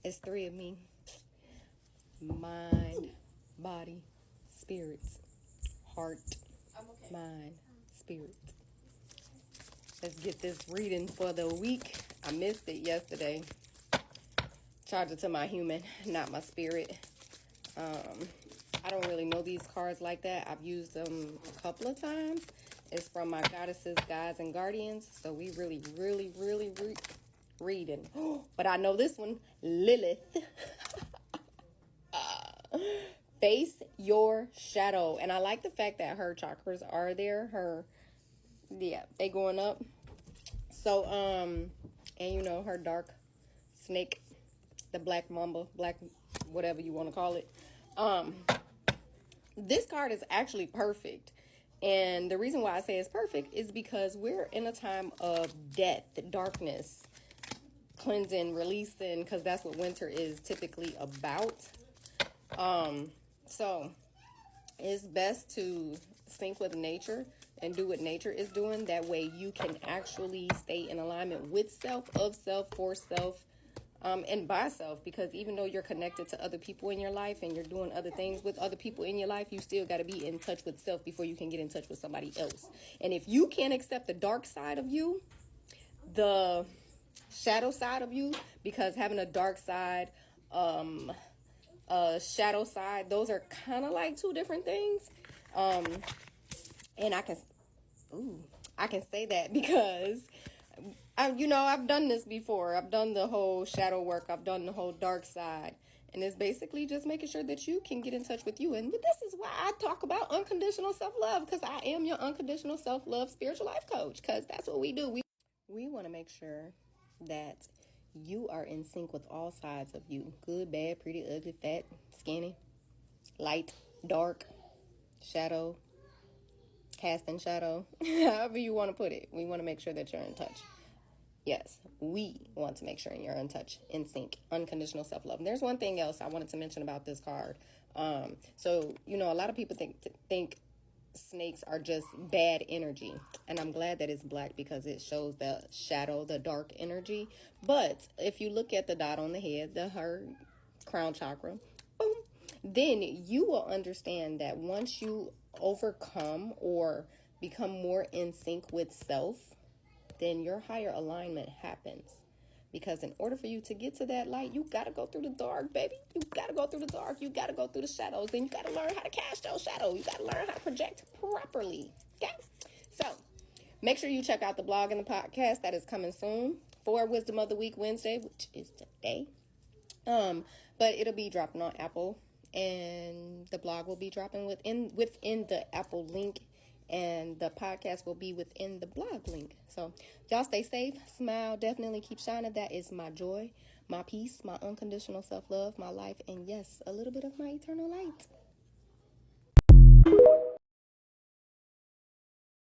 It's three of me. Mind, body, spirits. Heart, mind, spirit. Let's get this reading for the week. I missed it yesterday. Charge it to my human, not my spirit. I don't really know these cards like that. I've used them a couple of times. It's from my goddesses, guides, and guardians. So we really reading. But I know this one, Lilith. Face your shadow. And I like the fact that her chakras are there. They going up. So, and you know, her dark snake, the black mamba, black, whatever you want to call it. This card is actually perfect. And the reason why I say it's perfect is because we're in a time of death, darkness, cleansing, releasing, because that's what winter is typically about. So it's best to sync with nature and do what nature is doing. That way you can actually stay in alignment with self, of self, for self, and by self. Because even though you're connected to other people in your life and you're doing other things with other people in your life, you still got to be in touch with self before you can get in touch with somebody else. And if you can't accept the dark side of you, the shadow side of you, because having a dark side, shadow side, those are kind of like two different things. And I can say that because I've done this before. I've done the whole shadow work. I've done the whole dark side. And it's basically just making sure that you can get in touch with you. And this is why I talk about unconditional self-love, because I am your unconditional self-love spiritual life coach, because that's what we do. We want to make sure that you are in sync with all sides of you. Good, bad, pretty, ugly, fat, skinny, light, dark, shadow, casting shadow, however you want to put it. We want to make sure that you're in touch. Yes, we want to make sure you're in touch, in sync, unconditional self-love. And there's one thing else I wanted to mention about this card. So, a lot of people think snakes are just bad energy, and I'm glad that it's black because it shows the shadow, the dark energy. But if you look at the dot on the head, her crown chakra, boom, then you will understand that once you overcome or become more in sync with self, then your higher alignment happens. Because in order for you to get to that light, you got to go through the dark, baby. You got to go through the dark. You got to go through the shadows. Then you got to learn how to cast those shadows. You got to learn how to project properly. Okay? So make sure you check out the blog and the podcast that is coming soon for Wisdom of the Week Wednesday, which is today. But it'll be dropping on Apple, and the blog will be dropping within the Apple link. And the podcast will be within the blog link. So y'all stay safe, smile, definitely keep shining. That is my joy, my peace, my unconditional self-love, my life, and yes, a little bit of my eternal light.